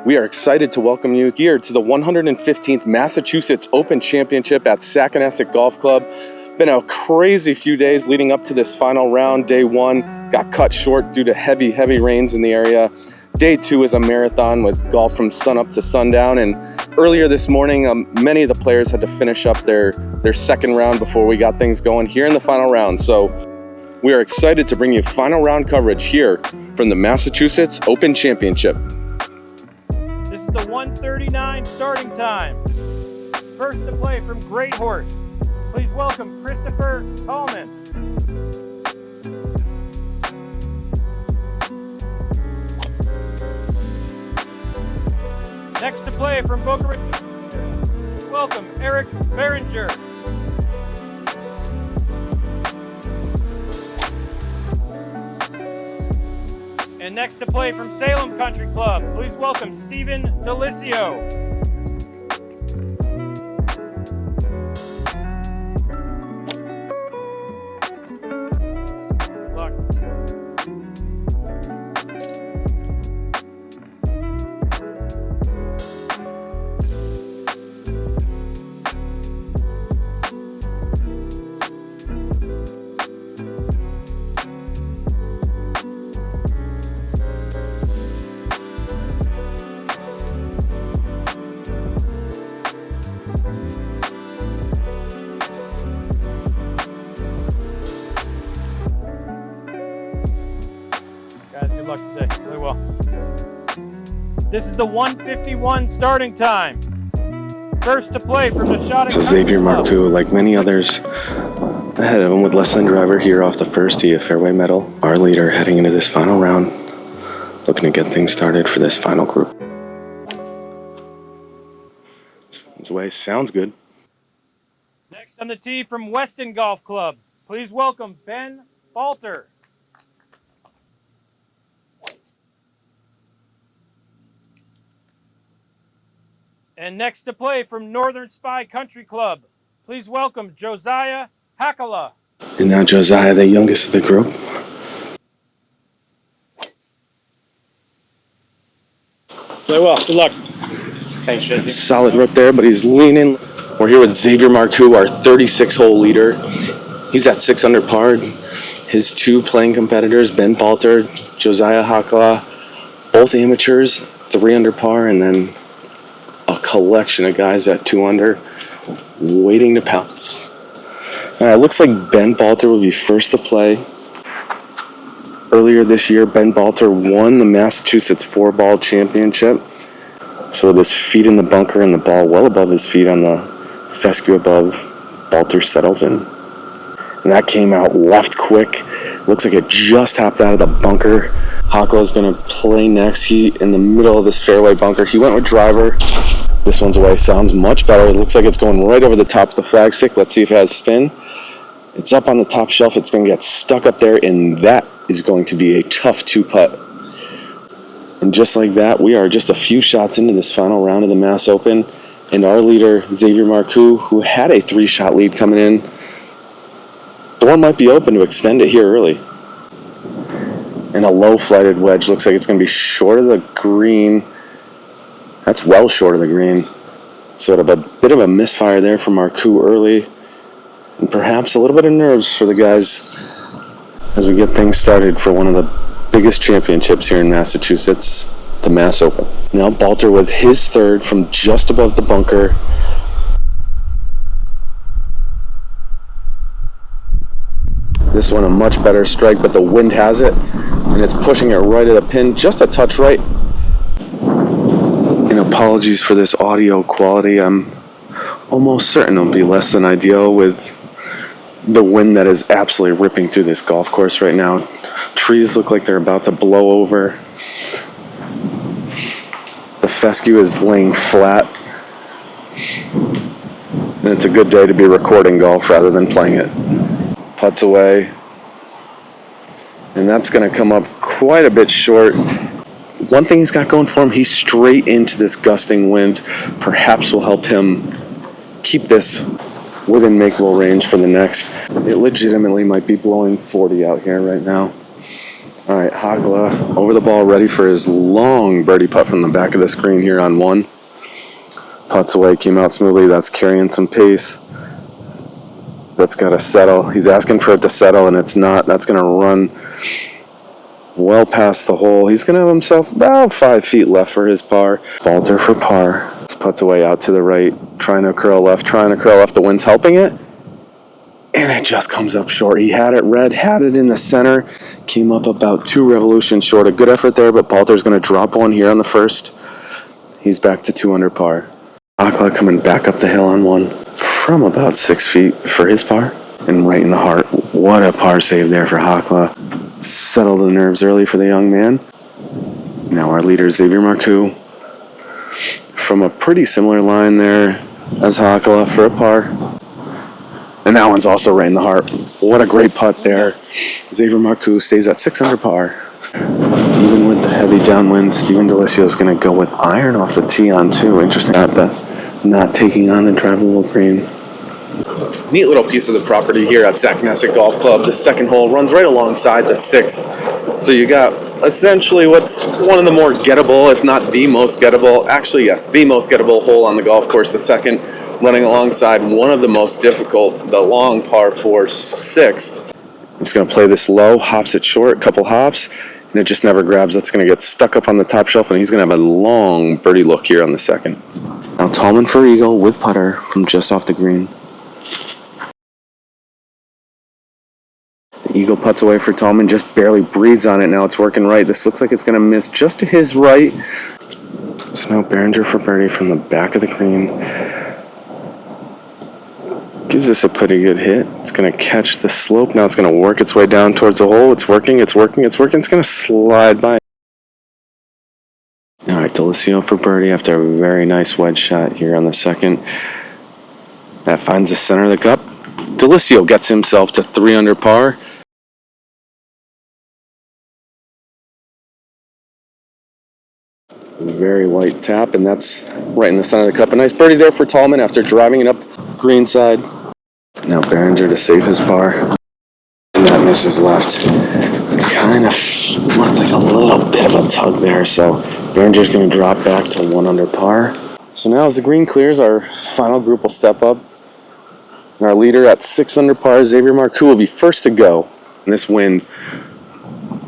We are excited to welcome you here to the 115th Massachusetts Open Championship at Sacconnesset Golf Club. Been a crazy few days leading up to this final round. Day one got cut short due to heavy rains in the area. Day two is a marathon with golf from sunup to sundown. And earlier this morning, many of the players had to finish up their second round before we got things going here in the final round. So we are excited to bring you final round coverage here from the Massachusetts Open Championship. This is the 1:39 starting time. First to play from Great Horse. Please welcome Christopher Tallman. Next to play from Boca Raton. Welcome Eric Behringer. And next to play from Salem Country Club, please welcome Stephen Delisio. Good luck. Guys, good luck today. Really well. This is the 1:51 starting time. First to play from the shot. So Xavier Marcoux, like many others ahead of him with less than driver here off the first tee, a fairway medal. Our leader heading into this final round, looking to get things started for this final group. This way sounds good. Next on the tee from Weston Golf Club, please welcome Ben Falter. And next to play from Northern Spy Country Club, please welcome Josiah Hakala. And now Josiah, the youngest of the group. Play well. Good luck. Thanks, Jesse. Solid rip there, but he's leaning. We're here with Xavier Marcoux, our 36-hole leader. He's at 6 under par. His two playing competitors, Ben Falter, Josiah Hakala, both amateurs, 3 under par, and then a collection of guys at 2 under, waiting to pounce. All right, looks like Ben Falter will be first to play. Earlier this year, Ben Falter won the Massachusetts 4-ball championship. So with his feet in the bunker and the ball well above his feet on the fescue above, Falter settles in. And that came out left quick. Looks like it just hopped out of the bunker. Hakala is going to play next. He in the middle of this fairway bunker. He went with driver. This one's away. Sounds much better. It looks like it's going right over the top of the flagstick. Let's see if it has spin. It's up on the top shelf. It's going to get stuck up there, and that is going to be a tough 2-putt. And just like that, we are just a few shots into this final round of the Mass Open, and our leader, Xavier Marcoux, who had a 3-shot lead coming in, door might be open to extend it here early. And a low-flighted wedge. Looks like it's going to be short of the green. That's well short of the green. Sort of a bit of a misfire there from Marcoux early. And perhaps a little bit of nerves for the guys as we get things started for one of the biggest championships here in Massachusetts, the Mass Open. Now Falter with his third from just above the bunker. This one a much better strike, but the wind has it, and it's pushing it right at the pin, just a touch right. And apologies for this audio quality. I'm almost certain it'll be less than ideal with the wind that is absolutely ripping through this golf course right now. Trees look like they're about to blow over. The fescue is laying flat. And it's a good day to be recording golf rather than playing it. Putts away. And that's going to come up quite a bit short. One thing he's got going for him, he's straight into this gusting wind. Perhaps will help him keep this within makeable range for the next. It legitimately might be blowing 40 out here right now. All right, Hagla over the ball, ready for his long birdie putt from the back of the screen here on 1. Putts away, came out smoothly. That's carrying some pace. That's got to settle. He's asking for it to settle, and it's not. That's going to run well past the hole. He's going to have himself about 5 feet left for his par. Balter for par. This putts away out to the right, trying to curl left. The wind's helping it. And it just comes up short. He had it red, had it in the center, came up about 2 revolutions short. A good effort there, but Balter's going to drop one here on the first. He's back to 2 under par. Akla coming back up the hill on 1 from about 6 feet for his par. And right in the heart. What a par save there for Hakla. Settled the nerves early for the young man. Now our leader, Xavier Marcoux, from a pretty similar line there as Hakla for a par. And that one's also right in the heart. What a great putt there. Xavier Marcoux stays at 6 under par. Even with the heavy downwind, Steven Delisio is going to go with iron off the tee on 2. Interesting that, not taking on the drivable green. Neat little piece of the property here at Sacconnesset Golf Club. The second hole runs right alongside the 6th. So you got essentially what's one of the more gettable, if not the most gettable, actually yes, the most gettable hole on the golf course, the second, running alongside one of the most difficult, the long par 4 6th. He's going to play this low, hops it short, a couple hops, and it just never grabs. That's going to get stuck up on the top shelf, and he's going to have a long birdie look here on the second. Now Tallman for eagle with putter from just off the green. The eagle putts away for Tallman, just barely breathes on it. Now it's working right. This looks like it's going to miss just to his right. Snow Behringer for birdie from the back of the green. Gives us a pretty good hit. It's going to catch the slope. Now it's going to work its way down towards the hole. It's working. It's going to slide by. All right, Delisio for birdie after a very nice wedge shot here on the second. That finds the center of the cup. Delisio gets himself to 3 under par. Very light tap, and that's right in the center of the cup. A nice birdie there for Tallman after driving it up greenside. Now Behringer to save his par. And that misses left. Kind of looked like a little bit of a tug there, so Behringer's going to drop back to 1 under par. So now as the green clears, our final group will step up. And our leader at 6 under par, Xavier Marcoux, will be first to go. And this wind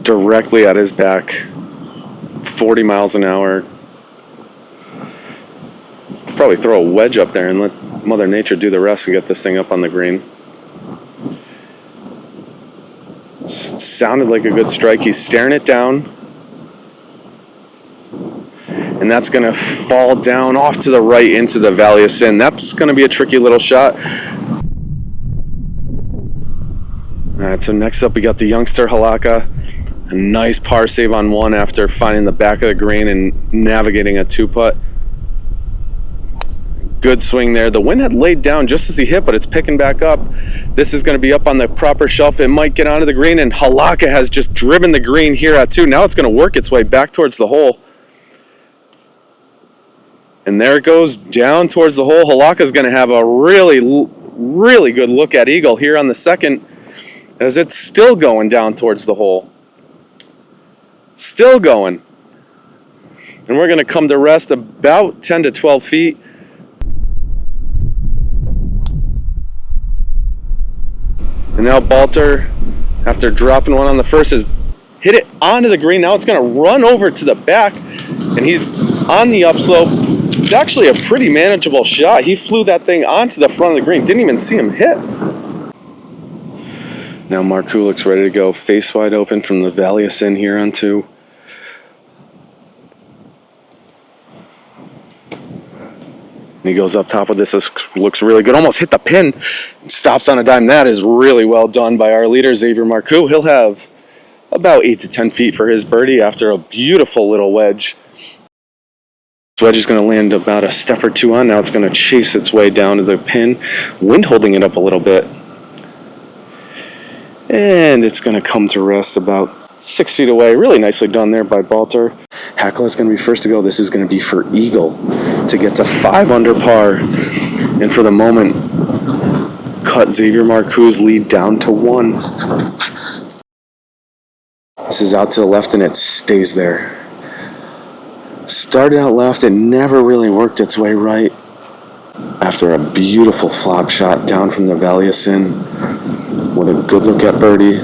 directly at his back, 40 miles an hour. Probably throw a wedge up there and let Mother Nature do the rest and get this thing up on the green. It sounded like a good strike. He's staring it down. And that's going to fall down off to the right into the Valley of Sin. That's going to be a tricky little shot. All right, so next up we got the youngster Halaka. A nice par save on 1 after finding the back of the green and navigating a 2-putt. Good swing there. The wind had laid down just as he hit, but it's picking back up. This is going to be up on the proper shelf. It might get onto the green, and Halaka has just driven the green here at 2. Now it's going to work its way back towards the hole. And there it goes down towards the hole. Halaka's going to have a really good look at eagle here on the second, as it's still going down towards the hole. Still going. And we're going to come to rest about 10 to 12 feet. And now Balter, after dropping one on the first, has hit it onto the green. Now it's going to run over to the back, and he's on the upslope. It's actually a pretty manageable shot. He flew that thing onto the front of the green. Didn't even see him hit. Now Marcoux looks ready to go, face wide open from the Valley of Sin here on 2. And he goes up top with this. This looks really good. Almost hit the pin. Stops on a dime. That is really well done by our leader, Xavier Marcoux. He'll have about 8 to 10 feet for his birdie after a beautiful little wedge. This wedge is going to land about a step or 2 on. Now it's going to chase its way down to the pin. Wind holding it up a little bit. And it's going to come to rest about 6 feet away. Really nicely done there by Balter. Hakla is going to be first to go. This is going to be for eagle to get to 5 under par. And for the moment, cut Xavier Marcoux's lead down to 1. tosses out to the left and it stays there. Started out left, it never really worked its way right. After a beautiful flop shot down from the valley of sin with a good look at birdie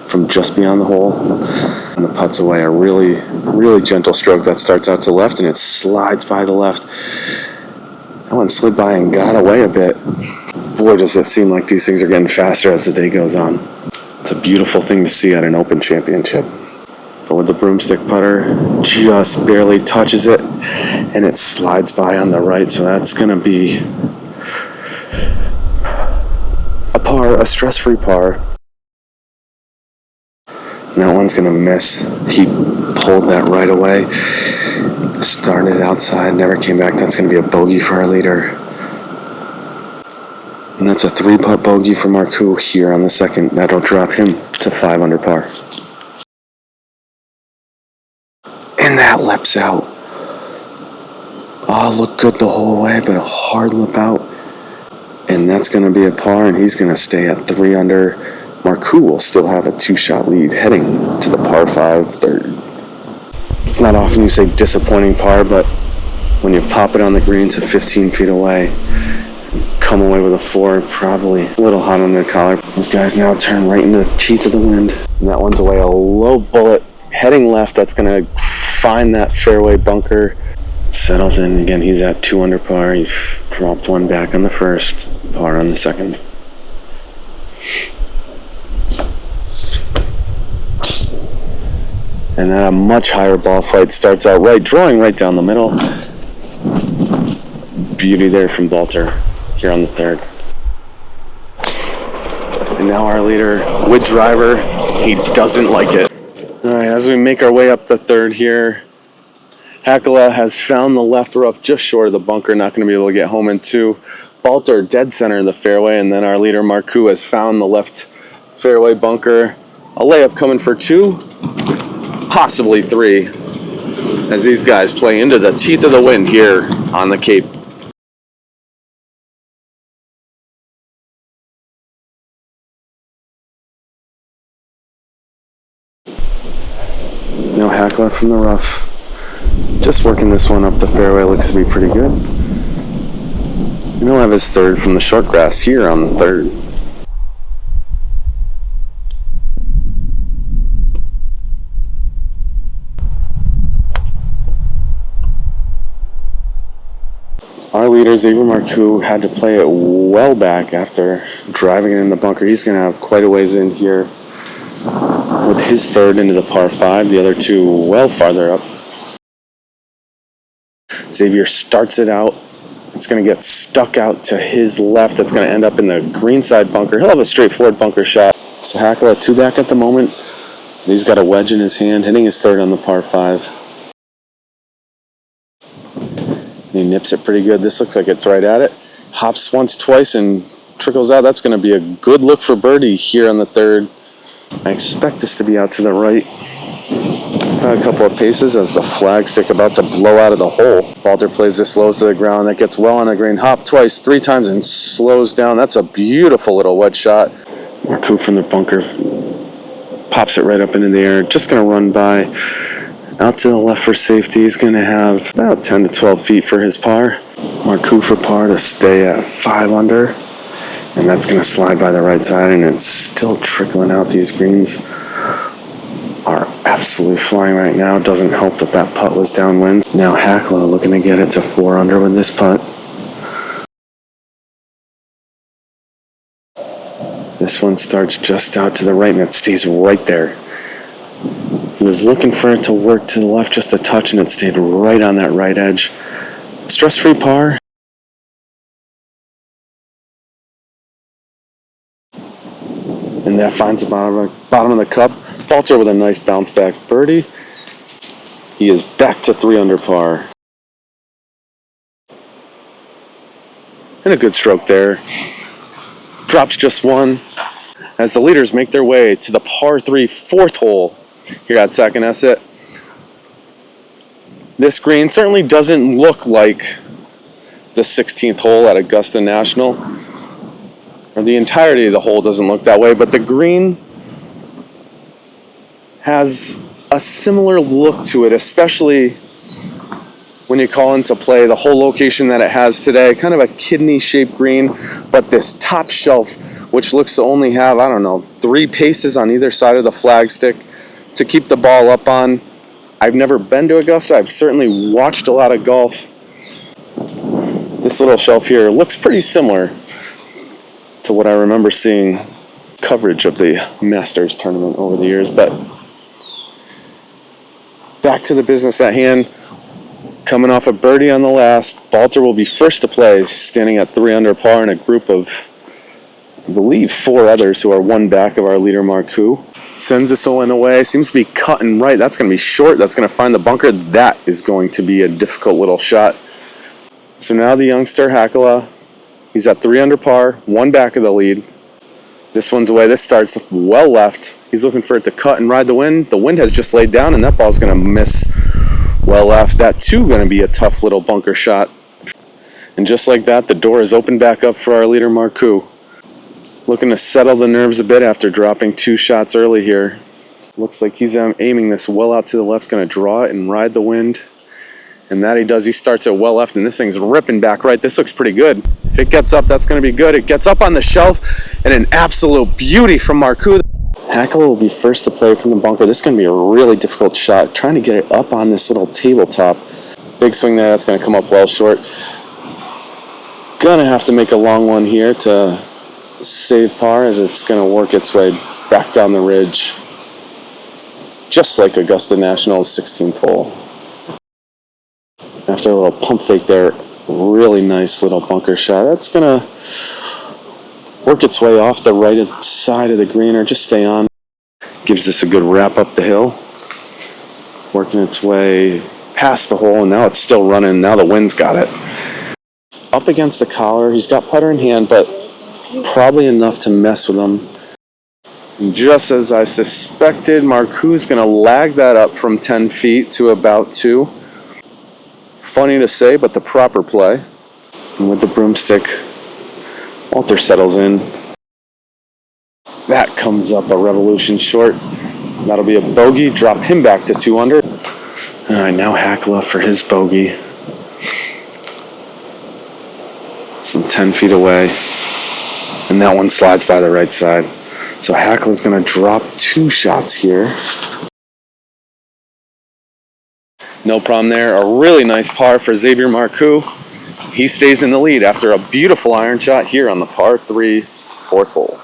from just beyond the hole, and the putts away. A really, really gentle stroke that starts out to the left and it slides by the left. That one slid by and got away a bit. Boy, does it seem like these things are getting faster as the day goes on. It's a beautiful thing to see at an Open Championship. But with the broomstick putter, just barely touches it and it slides by on the right, so that's going to be a par, a stress-free par. And that one's going to miss. He pulled that right away. Started outside, never came back. That's going to be a bogey for our leader. And that's a 3-putt bogey for Marcoux here on the second. That'll drop him to 5 under par. And that leaps out. Oh, looked good the whole way, but a hard lip out. And that's going to be a par, and he's going to stay at 3 under. Marcoux will still have a 2-shot lead heading to the par 5 third. It's not often you say disappointing par, but when you pop it on the green to 15 feet away, come away with a 4, probably a little hot under the collar. These guys now turn right into the teeth of the wind. And that one's away, a low bullet heading left. That's going to find that fairway bunker. Settles in again. He's at 2 under par. He dropped one back on the first, par on the second. And then a much higher ball flight starts out right, drawing right down the middle. Beauty there from Balter here on the third. And now our leader with driver, he doesn't like it. All right, as we make our way up the third here, Hakala has found the left rough just short of the bunker, not going to be able to get home in 2. Balter dead center of the fairway, and then our leader Marcoux has found the left fairway bunker. A layup coming for 2. Possibly 3, as these guys play into the teeth of the wind here on the Cape. No hack left from the rough. Just working this one up the fairway, looks to be pretty good. And he'll have his third from the short grass here on the third. Our leader, Xavier Marcoux, had to play it well back after driving it in the bunker. He's going to have quite a ways in here with his third into the par 5, the other 2 well farther up. Xavier starts it out. It's going to get stuck out to his left. That's going to end up in the greenside bunker. He'll have a straightforward bunker shot. So Hackle at 2 back at the moment. He's got a wedge in his hand, hitting his third on the par 5. He nips it pretty good. This looks like it's right at it. Hops once, twice, and trickles out. That's going to be a good look for birdie here on the third. I expect this to be out to the right. A couple of paces as the flagstick about to blow out of the hole. Balter plays this low to the ground. That gets well on the green. Hop twice, 3 times, and slows down. That's a beautiful little wedge shot. Marcoux from the bunker pops it right up into the air. Just going to run by. Out to the left for safety. He's going to have about 10 to 12 feet for his par. Marcoux for par to stay at 5 under. And that's going to slide by the right side, and it's still trickling out. These greens are absolutely flying right now. Doesn't help that that putt was downwind. Now Hakla looking to get it to 4 under with this putt. This one starts just out to the right, and it stays right there. He was looking for it to work to the left just a touch, and it stayed right on that right edge. Stress-free par. And that finds the bottom of the cup. Balter with a nice bounce back birdie. He is back to 3 under par. And a good stroke there. Drops just 1 as the leaders make their way to the par 3 4th hole here at Sacconnesset. This green certainly doesn't look like the 16th hole at Augusta National. Or the entirety of the hole doesn't look that way, but the green has a similar look to it, especially when you call into play the whole location that it has today. Kind of a kidney-shaped green, but this top shelf, which looks to only have, I don't know, 3 paces on either side of the flagstick to keep the ball up on. I've never been to Augusta. I've certainly watched a lot of golf. This little shelf here looks pretty similar to what I remember seeing coverage of the Masters tournament over the years. But back to the business at hand. Coming off a birdie on the last, Balter will be first to play, standing at 3 under par in a group of, I believe, 4 others who are 1 back of our leader, Marcoux. Sends this one away, seems to be cutting right. That's going to be short, that's going to find the bunker. That is going to be a difficult little shot. So now the youngster, Hakala, he's at 3 under par, 1 back of the lead. This one's away, this starts well left. He's looking for it to cut and ride the wind. The wind has just laid down and that ball's going to miss well left. That too going to be a tough little bunker shot. And just like that, the door is opened back up for our leader, Marcoux. Looking to settle the nerves a bit after dropping 2 shots early here. Looks like he's aiming this well out to the left, going to draw it and ride the wind. And that he does. He starts it well left, and this thing's ripping back right. This looks pretty good. If it gets up, that's going to be good. It gets up on the shelf, and an absolute beauty from Marcoux. Hakala will be first to play from the bunker. This is going to be a really difficult shot, trying to get it up on this little tabletop. Big swing there. That's going to come up well short. Gonna have to make a long one here to save par, as it's going to work its way back down the ridge, just like Augusta National's 16th hole. After a little pump fake there, really nice little bunker shot. That's going to work its way off the right side of the green, or just stay on. Gives this a good wrap up the hill, working its way past the hole, and now it's still running. Now the wind's got it. Up against the collar, he's got putter in hand, but probably enough to mess with him. And just as I suspected, Marcoux's going to lag that up from 10 feet to about 2. Funny to say, but the proper play. And with the broomstick, Walter settles in. That comes up a revolution short. That'll be a bogey, drop him back to 2 under. All right, now Hakala for his bogey. From 10 feet away. And that one slides by the right side. So Hakala's going to drop 2 shots here. No problem there. A really nice par for Xavier Marcoux. He stays in the lead after a beautiful iron shot here on the par 3, 4th hole.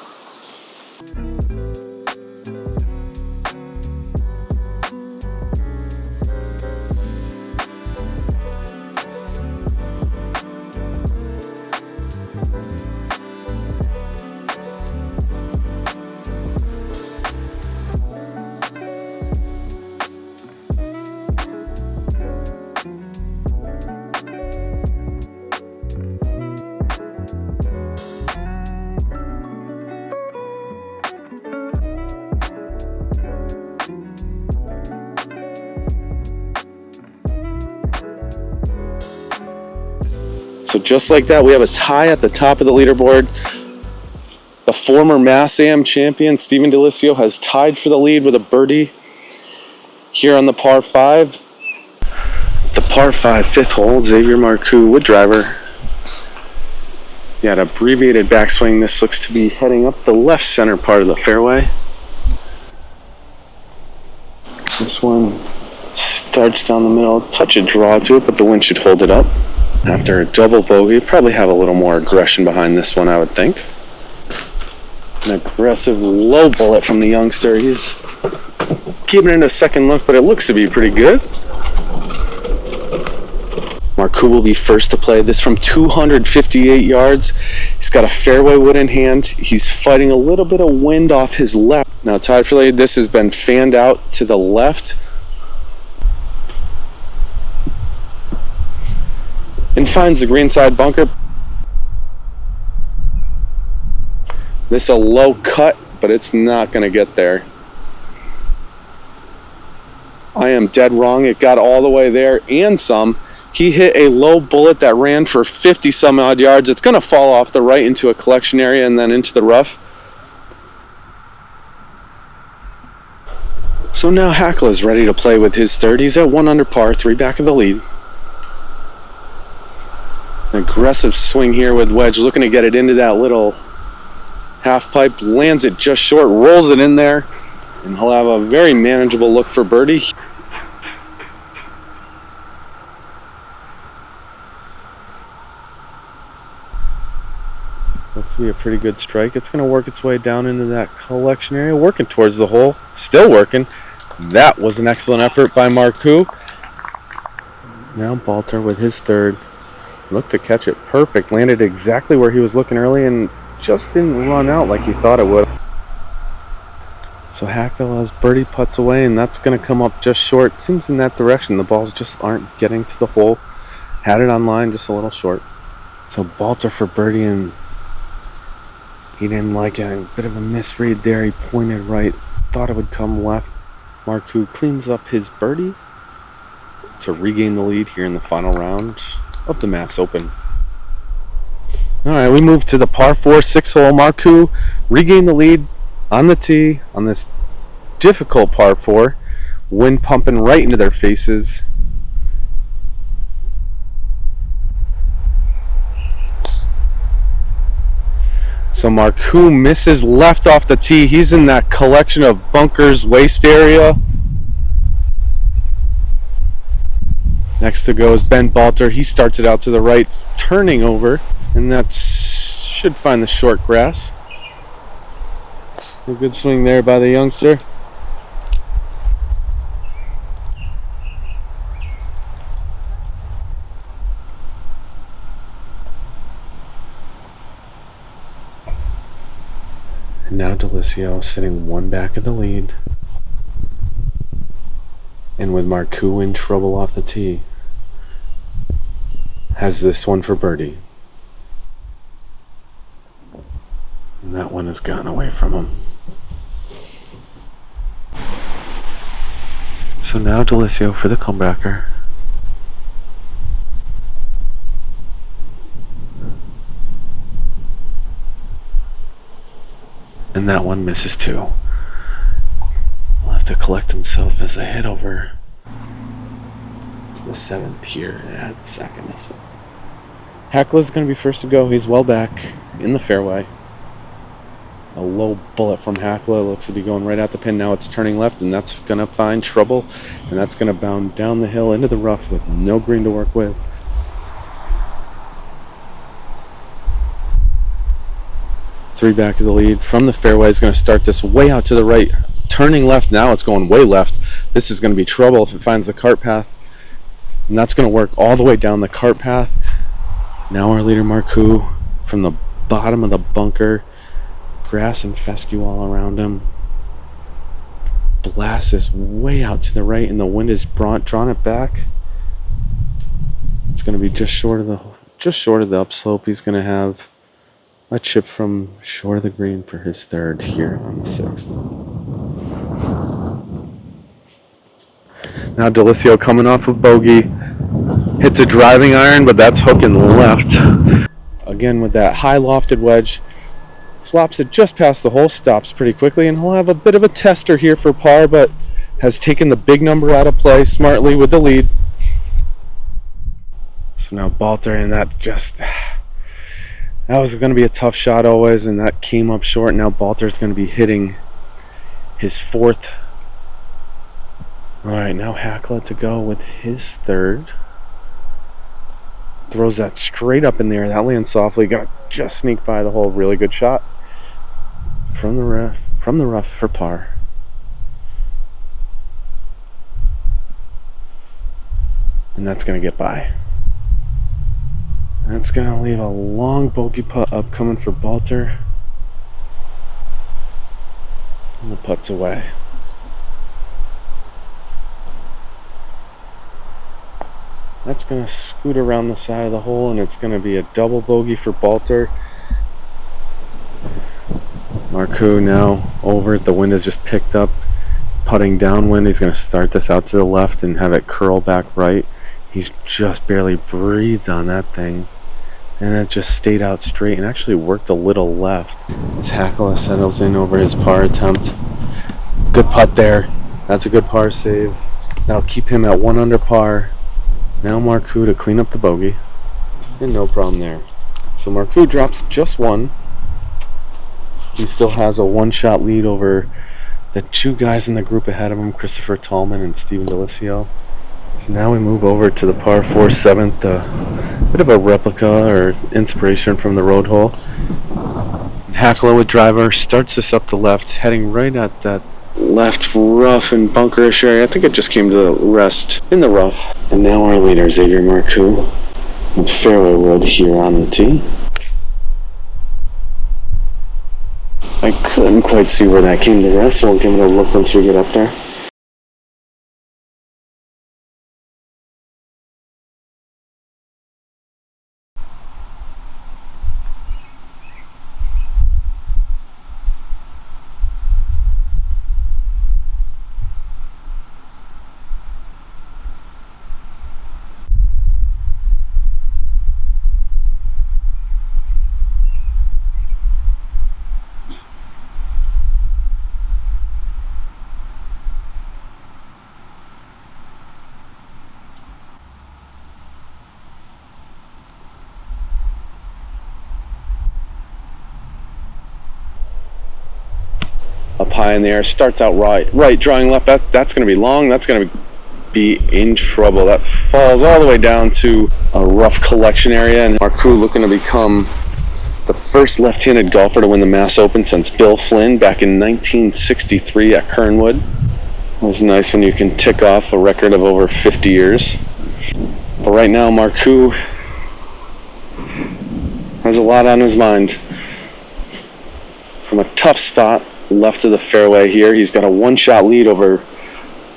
So just like that, we have a tie at the top of the leaderboard. The former Mass Am champion, Stephen Delisio, has tied for the lead with a birdie here on the par 5. The par 5 5th hole, Xavier Marcoux, wood driver. He had an abbreviated backswing. This looks to be heading up the left center part of the fairway. This one starts down the middle, touch of draw to it, but the wind should hold it up. After a double bogey, probably have a little more aggression behind this one, I would think. An aggressive low bullet from the youngster. He's keeping it in a second look, but it looks to be pretty good. Marcoux will be first to play this from 258 yards. He's got a fairway wood in hand. He's fighting a little bit of wind off his left. Now tied for lead, this has been fanned out to the left. And finds the greenside bunker. This is a low cut, but it's not going to get there. I am dead wrong. It got all the way there and some. He hit a low bullet that ran for 50 some odd yards. It's going to fall off the right into a collection area and then into the rough. So now Hackle is ready to play with his third. He's at 1 under par, 3 back of the lead. An aggressive swing here with wedge, looking to get it into that little half pipe. Lands it just short, rolls it in there, and he'll have a very manageable look for birdie. Looks to be a pretty good strike. It's going to work its way down into that collection area, working towards the hole. Still working. That was an excellent effort by Marcoux. Now Balter with his third. Looked to catch it perfect. Landed exactly where he was looking early and just didn't run out like he thought it would. So Hackle has birdie putts away, and that's going to come up just short. Seems in that direction. The balls just aren't getting to the hole. Had it on line, just a little short. So Balter for birdie, and he didn't like it. A bit of a misread there. He pointed right. Thought it would come left. Marcoux cleans up his birdie to regain the lead here in the final round of the Mass Open. All right, we move to the par 4 6th hole. Marcoux regained the lead on the tee on this difficult par 4. Wind pumping right into their faces. So Marcoux misses left off the tee. He's in that collection of bunkers waist area. Next to go is Ben Balter. He starts it out to the right, turning over, and that should find the short grass. A good swing there by the youngster. And now Delisio sitting 1 back of the lead. And with Marcoux in trouble off the tee, has this one for birdie. And that one has gotten away from him. So now Delisio for the comebacker. And that one misses too. He'll have to collect himself as a hit over to the 7th here at Sacconnesset. Hackle's going to be first to go. He's well back in the fairway. A low bullet from Hackle. Looks to be going right out the pin. Now it's turning left, and that's going to find trouble. And that's going to bound down the hill into the rough with no green to work with. Three back of the lead from the fairway. Is going to start this way out to the right. Turning left now. It's going way left. This is going to be trouble if it finds the cart path. And that's going to work all the way down the cart path. Now our leader Marcoux from the bottom of the bunker. Grass and fescue all around him. Blast this way out to the right, and the wind has drawn it back. It's going to be just short of the upslope. He's going to have a chip from short of the green for his third here on the 6th. Now Delisio coming off of bogey. Hits a driving iron, but that's hooking left. Again with that high lofted wedge. Flops it just past the hole, stops pretty quickly, and he'll have a bit of a tester here for par, but has taken the big number out of play smartly with the lead. So now Balter, and that was going to be a tough shot always, and that came up short. Now Balter's going to be hitting his 4th. All right, now Hackle to go with his 3rd. Throws that straight up in the air. That lands softly. Gonna just sneak by the hole. Really good shot from the rough for par. And that's gonna get by. That's gonna leave a long bogey putt up coming for Balter. And the putt's away. That's going to scoot around the side of the hole, and it's going to be a double bogey for Balter. Marcoux now over it. The wind has just picked up, putting downwind. He's going to start this out to the left and have it curl back right. He's just barely breathed on that thing, and it just stayed out straight and actually worked a little left. As Hackle settles in over his par attempt. Good putt there. That's a good par save. That'll keep him at 1 under par. Now Marcoux to clean up the bogey. And no problem there. So Marcoux drops just 1. He still has a 1-shot lead over the 2 guys in the group ahead of him, Christopher Tallman and Steven Delisio. So now we move over to the par 4 7th, a bit of a replica or inspiration from the road hole. Hackler with driver starts us up the left, heading right at that left rough and bunkerish area. I think it just came to rest in the rough. And now our leader, Xavier Marcoux, with fairway wood here on the tee. I couldn't quite see where that came to rest, so we'll give it a look once we get up there. Up high in the air, starts out right, drawing left. That's going to be long. That's going to be in trouble. That falls all the way down to a rough collection area, and Marcoux looking to become the first left-handed golfer to win the Mass Open since Bill Flynn back in 1963 at Kernwood. It was nice when you can tick off a record of over 50 years. But right now, Marcoux has a lot on his mind. From a tough spot left of the fairway here, he's got a 1-shot lead over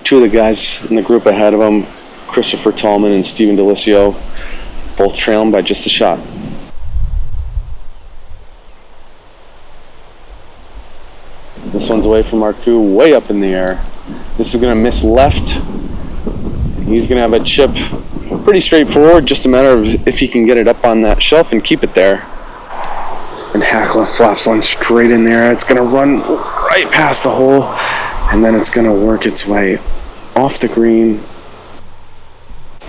2 of the guys in the group ahead of him, Christopher Tallman and Steven Delisio, both trailing by just a shot. This one's away from Marcoux, way up in the air. This is going to miss left. He's going to have a chip pretty straightforward, just a matter of if he can get it up on that shelf and keep it there. And Hackler flaps one straight in there. It's going to run right past the hole, and then it's going to work its way off the green.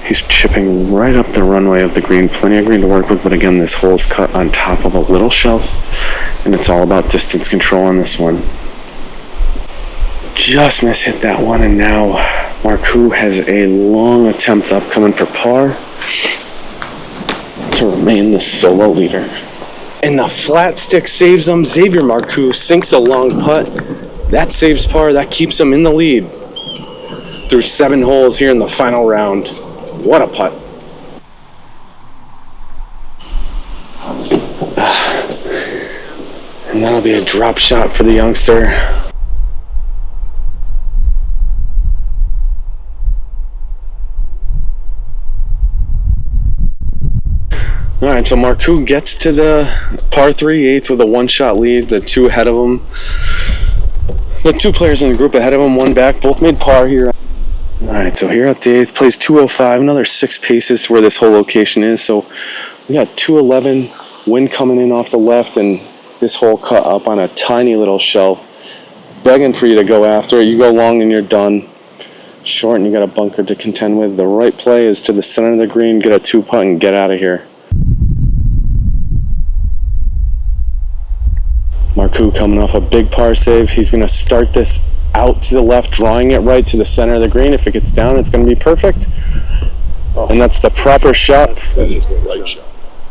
He's chipping right up the runway of the green. Plenty of green to work with, but again, this hole's cut on top of a little shelf, and it's all about distance control on this one. Just hit that one, and now Marcoux has a long attempt upcoming for par to remain the solo leader. And the flat stick saves him. Xavier Marcoux sinks a long putt. That saves par. That keeps him in the lead through 7 holes here in the final round. What a putt. And that'll be a drop shot for the youngster. All right, so Marcoux gets to the par 3 8th with a 1-shot lead. The 2 ahead of him, the 2 players in the group ahead of him, 1 back, both made par here. All right, so here at the 8th, plays 205, another 6 paces to where this whole location is. So we got 211, wind coming in off the left, and this hole cut up on a tiny little shelf, begging for you to go after it. You go long and you're done. Short and you got a bunker to contend with. The right play is to the center of the green, get a 2-putt and get out of here. Marcoux coming off a big par save. He's going to start this out to the left, drawing it right to the center of the green. If it gets down, it's going to be perfect. And that's the proper shot. That is the right shot.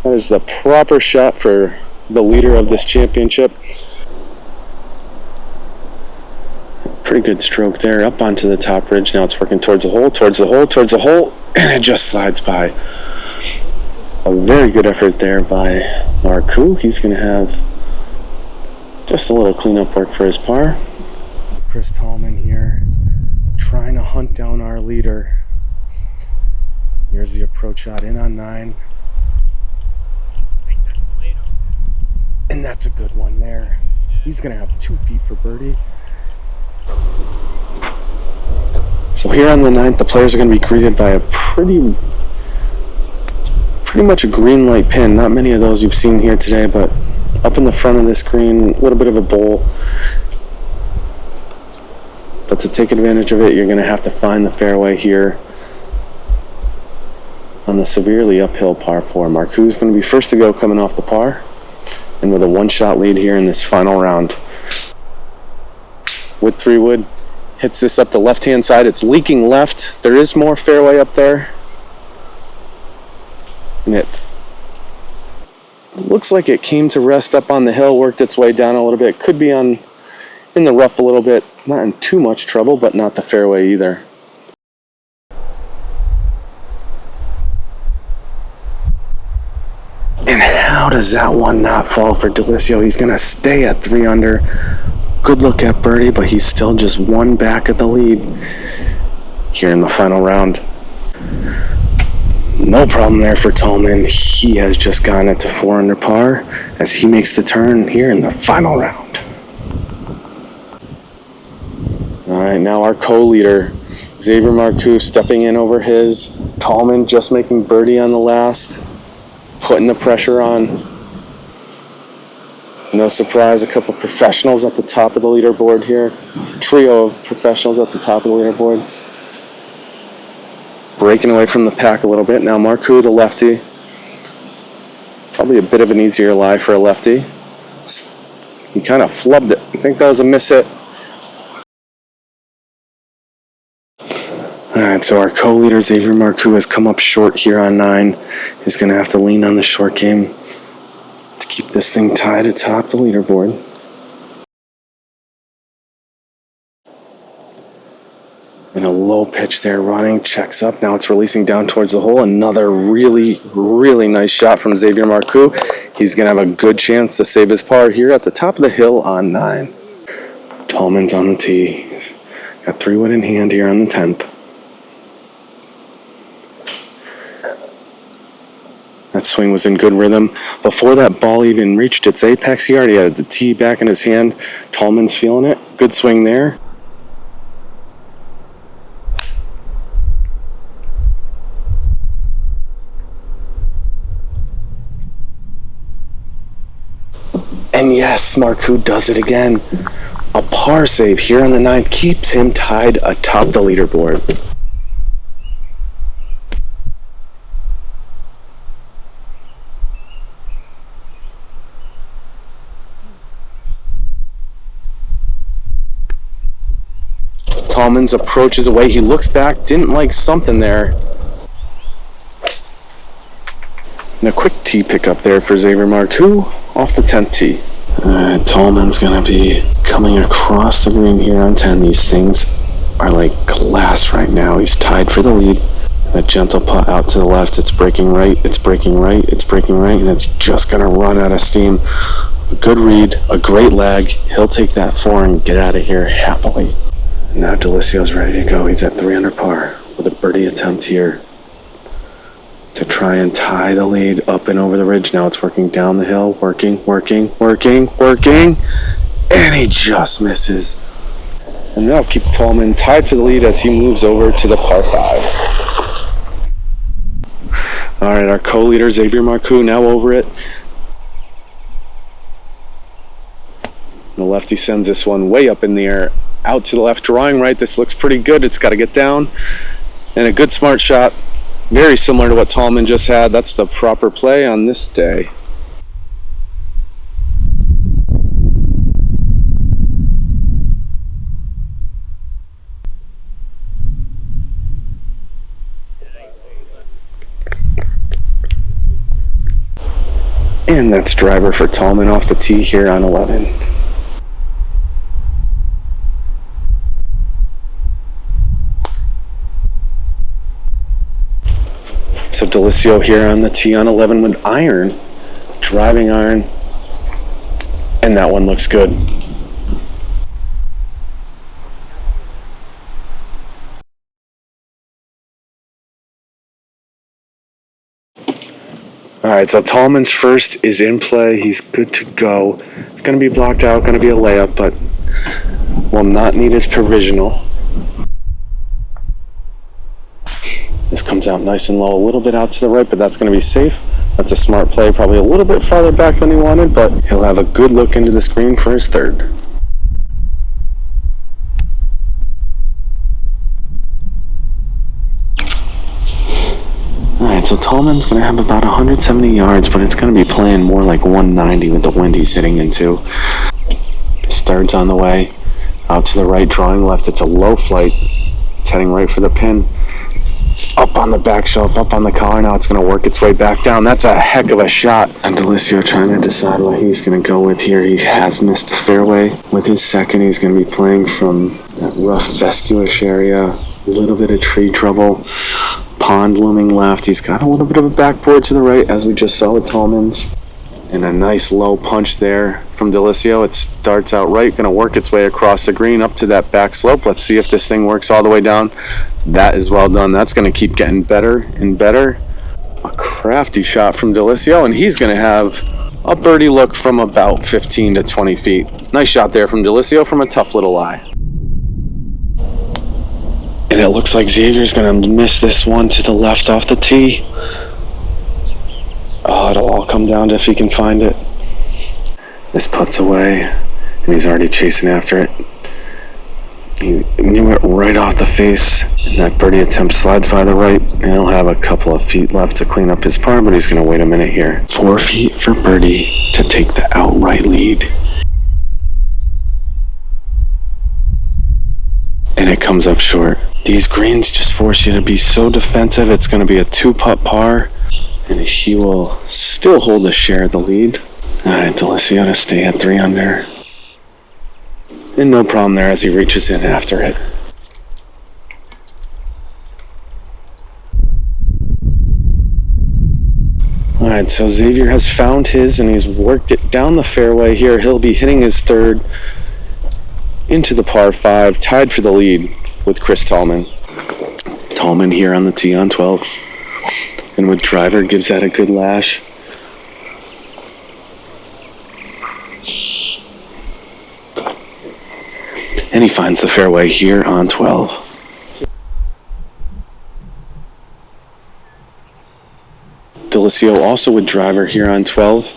That is the proper shot for the leader of this championship. Pretty good stroke there, up onto the top ridge. Now it's working towards the hole, and it just slides by. A very good effort there by Marcoux. He's going to have just a little cleanup work for his par. Chris Tallman here, trying to hunt down our leader. Here's the approach shot in on 9. And that's a good one there. He's going to have 2 feet for birdie. So here on the 9th, the players are going to be greeted by a pretty much a green light pin. Not many of those you've seen here today, but up in the front of this green, a little bit of a bowl. But But to take advantage of it, you're going to have to find the fairway here on the severely uphill par 4. Marcoux going to be first to go coming off the par, and with a one-shot lead here in this final round. With 3-wood, hits this up the left-hand side. It's leaking left. There is more fairway up there. And it looks like it came to rest up on the hill, worked its way down a little bit. Could be in the rough a little bit. Not in too much trouble, but not the fairway either. And how does that one not fall for Delisio? He's going to stay at 3 under. Good look at birdie, but he's still just one back of the lead here in the final round. No problem there for Tolman. He has just gotten it to 4 under par as he makes the turn here in the final round. All right, now our co-leader, Xavier Marcoux, stepping in over his. Tolman just making birdie on the last, putting the pressure on. No surprise, a couple professionals at the top of the leaderboard here. Trio of professionals at the top of the leaderboard. Breaking away from the pack a little bit. Now Marcoux, the lefty. Probably a bit of an easier lie for a lefty. He kind of flubbed it. I think that was a miss hit. Alright, so our co-leader Xavier Marcoux has come up short here on 9. He's going to have to lean on the short game to keep this thing tied atop the leaderboard. And a low pitch there running, checks up. Now it's releasing down towards the hole. Another really, really nice shot from Xavier Marcoux. He's going to have a good chance to save his par here at the top of the hill on 9. Tolman's on the tee. He's got 3-wood in hand here on the 10th. That swing was in good rhythm. Before that ball even reached its apex, he already had the tee back in his hand. Tolman's feeling it. Good swing there. And yes, Marcoux does it again. A par save here on the 9th keeps him tied atop the leaderboard. Tolman's approaches away. He looks back, didn't like something there. And a quick tee pickup there for Xavier Marcoux off the 10th tee. Tolman's going to be coming across the green here on 10. These things are like glass right now. He's tied for the lead. A gentle putt out to the left. It's breaking right. It's breaking right. It's breaking right. And it's just going to run out of steam. A good read. A great lag. He'll take that 4 and get out of here happily. Now Delisio's ready to go. He's at 3 under par with a birdie attempt here to try and tie the lead up and over the ridge. Now it's working down the hill, working, and he just misses. And that'll keep Tolman tied for the lead as he moves over to the par 5. All right, our co-leader Xavier Marcoux now over it. The lefty sends this one way up in the air, out to the left, drawing right. This looks pretty good. It's got to get down. And a good smart shot. Very similar to what Tolman just had. That's the proper play on this day. And that's driver for Tolman off the tee here on 11. So Delisio here on the tee on 11 with iron, driving iron, and that one looks good. All right, so Tolman's first is in play. He's good to go. It's going to be blocked out, going to be a layup, but will not need his provisional. This comes out nice and low, a little bit out to the right, but that's going to be safe. That's a smart play, probably a little bit farther back than he wanted, but he'll have a good look into the screen for his third. so Tallman's going to have about 170 yards, but it's going to be playing more like 190 with the wind he's hitting into. His third's on the way. Out to the right, drawing left. It's a low flight. It's heading right for the pin. Up on the back shelf, up on the collar. Now it's going to work its way back down. That's a heck of a shot. And Delisio trying to decide what he's going to go with here. He has missed the fairway. With his second, he's going to be playing from that rough fescue-ish area. A little bit of tree trouble. Pond looming left. He's got a little bit of a backboard to the right, as we just saw with Tallman's. And a nice low punch there from Delisio. It starts out right, going to work its way across the green up to that back slope. Let's see if this thing works all the way down. That is well done. That's going to keep getting better and better. A crafty shot from Delisio, and he's going to have a birdie look from about 15 to 20 feet. Nice shot there from Delisio from a tough little lie. And it looks like Xavier's going to miss this one to the left off the tee. Oh, it'll all come down to if he can find it. This puts away, and he's already chasing after it. He knew it right off the face, and that birdie attempt slides by the right, and he'll have a couple of feet left to clean up his par, but he's going to wait a minute here. 4 feet for birdie to take the outright lead. And it comes up short. These greens just force you to be so defensive. It's going to be a 2-putt par. And he will still hold a share of the lead. Alright, Delisio to stay at 3 under. And no problem there as he reaches in after it. Alright, so Xavier has found his and he's worked it down the fairway here. He'll be hitting his third into the par 5, tied for the lead with Chris Tallman. Tallman here on the tee on 12. And with driver, gives that a good lash. And he finds the fairway here on 12. Delisio also with driver here on 12.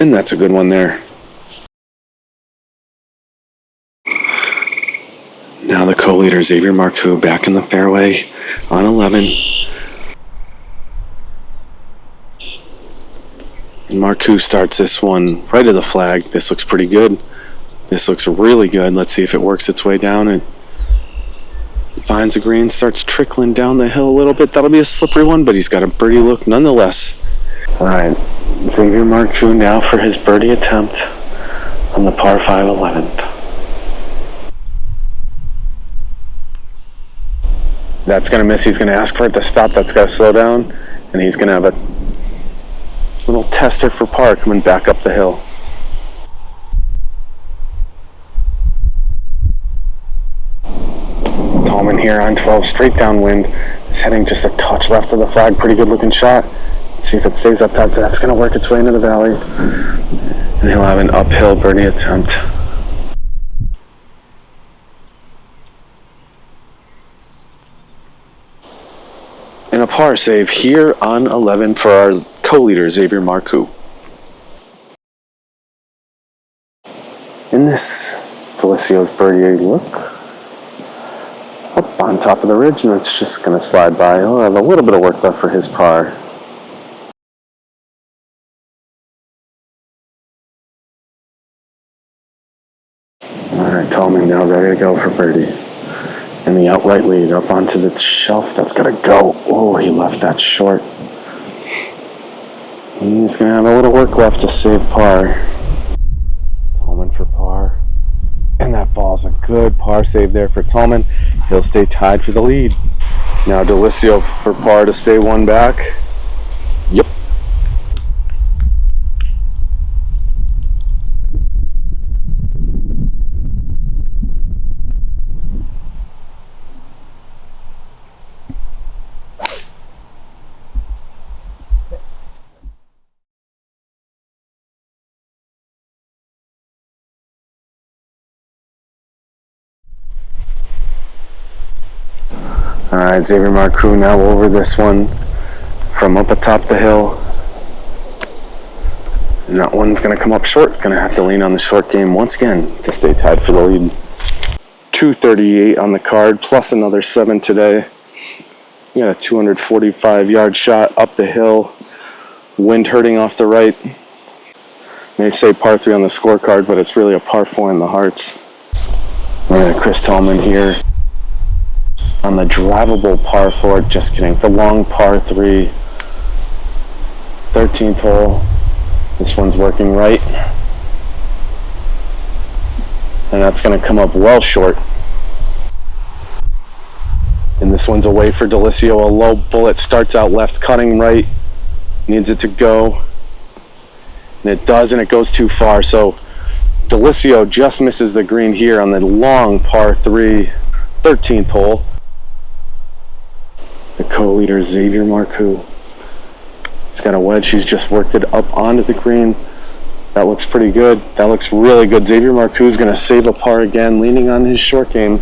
And that's a good one there. Now the co-leader, Xavier Marcoux, back in the fairway on 11. And Marcoux starts this one right of the flag. This looks pretty good. This looks really good. Let's see if it works its way down. It finds the green, starts trickling down the hill a little bit. That'll be a slippery one, but he's got a birdie look nonetheless. All right, Xavier Marcoux now for his birdie attempt on the par 5 11th. That's going to miss. He's going to ask for it to stop. That's got to slow down. And he's going to have a little tester for par coming back up the hill. Tallman here on 12, straight downwind. He's heading just a touch left of the flag. Pretty good looking shot. Let's see if it stays up top. That's going to work its way into the valley. And he'll have an uphill birdie attempt. And a par save here on 11 for our co-leader, Xavier Marcoux. In this Delicios birdie look, up on top of the ridge, and it's just going to slide by. He'll have a little bit of work left for his par. Alright, Tallman now ready to go for birdie. And the outright lead up onto the shelf. That's got to go. Oh, he left that short. He's going to have a little work left to save par. Tallman for par. And that falls a good par save there for Tallman. He'll stay tied for the lead. Now Delisio for par to stay one back. Yep. Alright, Xavier Marcoux now over this one from up atop the hill. And that one's going to come up short. Going to have to lean on the short game once again to stay tied for the lead. 238 on the card, plus another 7 today. We got a 245-yard shot up the hill. Wind hurting off the right. They say par 3 on the scorecard, but it's really a par 4 in the hearts. Look at Chris Tallman here on the drivable par 4. Just kidding. The long par 3. 13th hole. This one's working right. And that's going to come up well short. And this one's away for Delisio. A low bullet starts out left, cutting right. Needs it to go. And it does, and it goes too far. So Delisio just misses the green here on the long par 3, 13th hole. The co-leader, Xavier Marcoux. He's got a wedge. He's just worked it up onto the green. That looks pretty good. That looks really good. Xavier Marcoux is going to save a par again, leaning on his short game.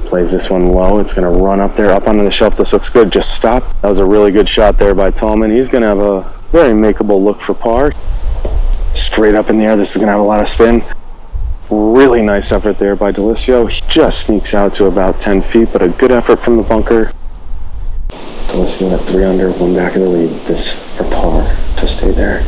Plays this one low. It's going to run up there, up onto the shelf. This looks good. Just stopped. That was a really good shot there by Tallman. He's going to have a very makeable look for par. Straight up in the air. This is going to have a lot of spin. Really nice effort there by Delisio. He just sneaks out to about 10 feet, but a good effort from the bunker. Delisio at 3 under, 1 back of the lead. This for par to stay there.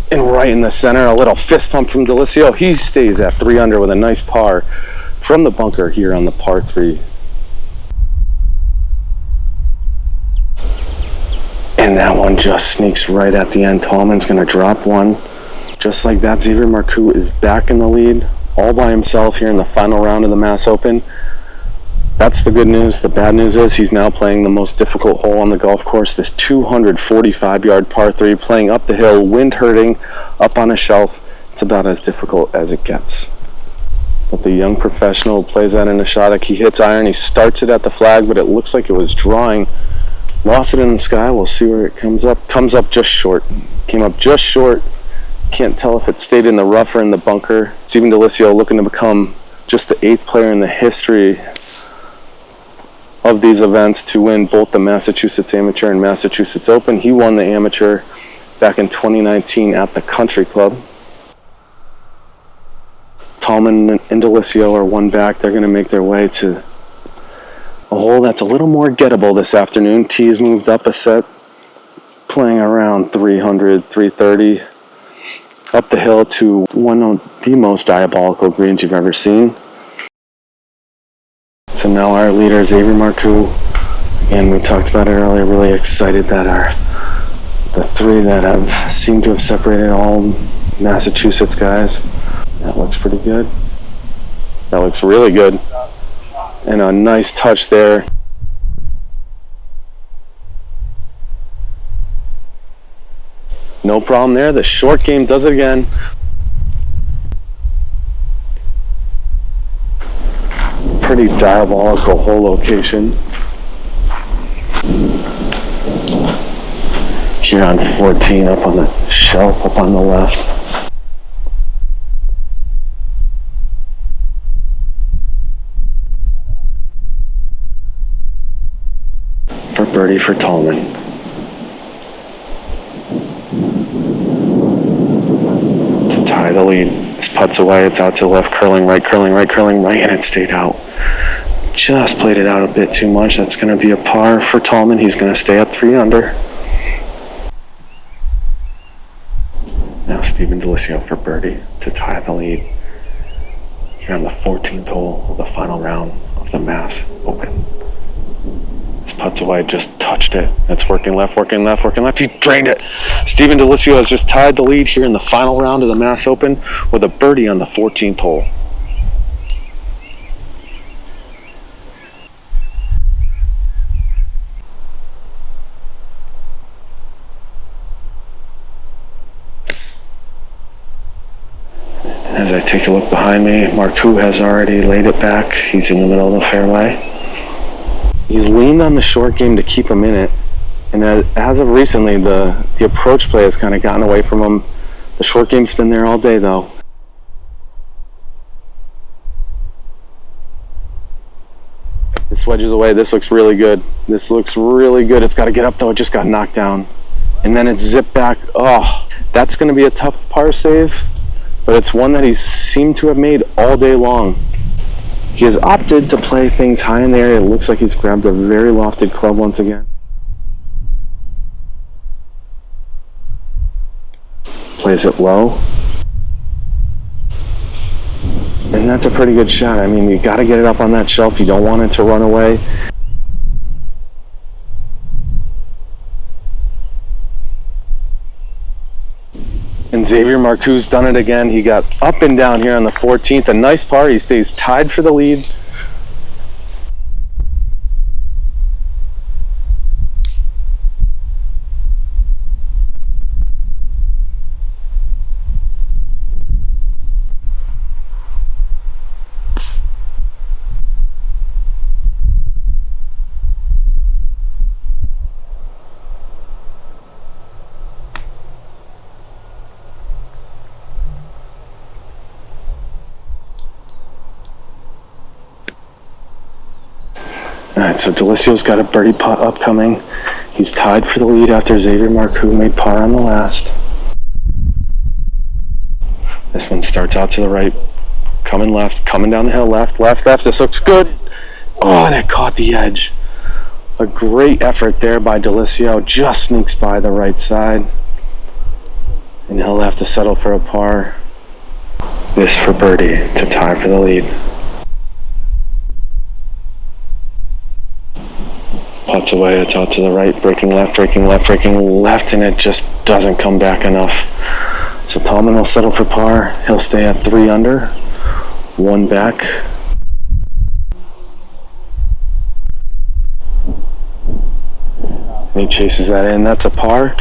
And right in the center, a little fist pump from Delisio. He stays at 3 under with a nice par from the bunker here on the par 3. And that one just sneaks right at the end. Tallman's going to drop one. Just like that, Xavier Marcoux is back in the lead, all by himself here in the final round of the Mass Open. That's the good news. The bad news is he's now playing the most difficult hole on the golf course, this 245-yard par 3, playing up the hill, wind hurting, up on a shelf. It's about as difficult as it gets. But the young professional plays that in a shot. He hits iron. He starts it at the flag, but it looks like it was drawing. Lost it in the sky. We'll see where it comes up. Comes up just short. Came up just short. Can't tell if it stayed in the rough or in the bunker. Stephen Delisio looking to become just the 8th player in the history of these events to win both the Massachusetts Amateur and Massachusetts Open. He won the Amateur back in 2019 at the Country Club. Tallman and Delisio are 1 back. They're going to make their way to a hole that's a little more gettable this afternoon. Tees moved up a set, playing around 300, 330, up the hill to one of the most diabolical greens you've ever seen. So now our leader, Xavier Marcoux, again, we talked about it earlier, really excited that the 3 that have seemed to have separated all Massachusetts guys. That looks pretty good. That looks really good. And a nice touch there. No problem there. The short game does it again. Pretty diabolical hole location. Here on 14, up on the shelf, up on the left. For birdie for Tallman. To tie the lead. This putts away, it's out to the left, curling right, and it stayed out. Just played it out a bit too much. That's going to be a par for Tallman. He's going to stay at 3 under. Now Stephen Delisio for birdie to tie the lead here on the 14th hole of the final round of the Mass Open. Putts away, just touched it. That's working left. He drained it. Stephen Delisio has just tied the lead here in the final round of the Mass Open with a birdie on the 14th hole. As I take a look behind me, Marcoux has already laid it back. He's in the middle of the fairway. He's leaned on the short game to keep him in it, and as of recently, the approach play has kind of gotten away from him. The short game's been there all day, though. This wedges away. This looks really good. It's got to get up, though. It just got knocked down. And then it's zipped back. Oh, that's going to be a tough par save. but it's one that he seemed to have made all day long. He has opted to play things high in the air. It looks like he's grabbed a very lofted club once again. Plays it low. And that's a pretty good shot. I mean, you got to get it up on that shelf. You don't want it to run away. And Xavier Marcoux's done it again. He got up and down here on the 14th. A nice par. He stays tied for the lead. Alright, so Delicio's got a birdie putt upcoming. He's tied for the lead after Xavier Marcoux made par on the last. This one starts out to the right, coming left, coming down the hill, left, left, left. This looks good. Oh, and it caught the edge. A great effort there by Delicio. Just sneaks by the right side. And he'll have to settle for a par. This for birdie to tie for the lead. Putts away, it's out to the right, breaking left, breaking left, breaking left, and it just doesn't come back enough. So Tallman will settle for par. He'll stay at 3 under, 1 back. And he chases that in. That's a par.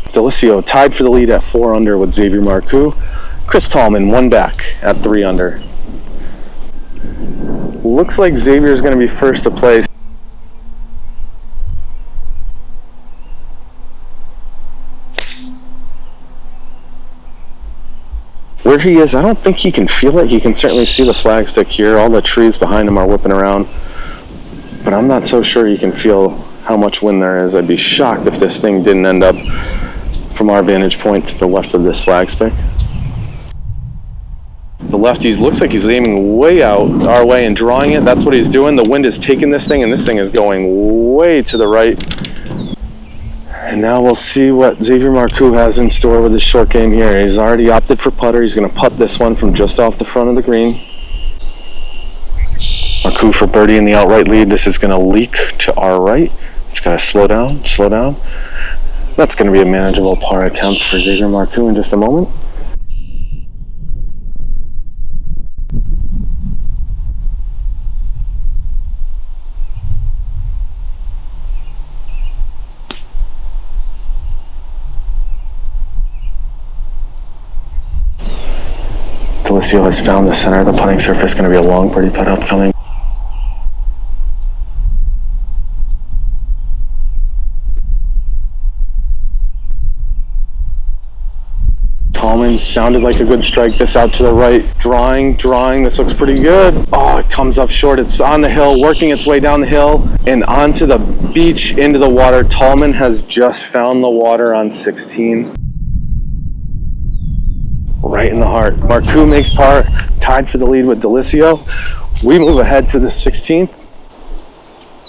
Delicio tied for the lead at 4 under with Xavier Marcoux. Chris Tallman 1 back at 3 under. Looks like Xavier is going to be first to play. Where he is, I don't think he can feel it. He can certainly see the flagstick here. All the trees behind him are whipping around. But I'm not so sure he can feel how much wind there is. I'd be shocked if this thing didn't end up from our vantage point to the left of this flagstick. The lefty looks like he's aiming way out our way and drawing it. That's what he's doing. The wind is taking this thing, and this thing is going way to the right. And now we'll see what Xavier Marcoux has in store with his short game here. He's already opted for putter. He's going to putt this one from just off the front of the green. Marcoux for birdie in the outright lead. This is going to leak to our right. It's going to slow down, slow down. That's going to be a manageable par attempt for Xavier Marcoux in just a moment. Delicio has found the center of the putting surface. Going to be a long birdie putt upcoming. Tallman sounded like a good strike. This out to the right, drawing. This looks pretty good. Oh, it comes up short. It's on the hill, working its way down the hill and onto the beach into the water. Tallman has just found the water on 16. Right in the heart. Marcoux makes par, tied for the lead with Delicio. We move ahead to the 16th.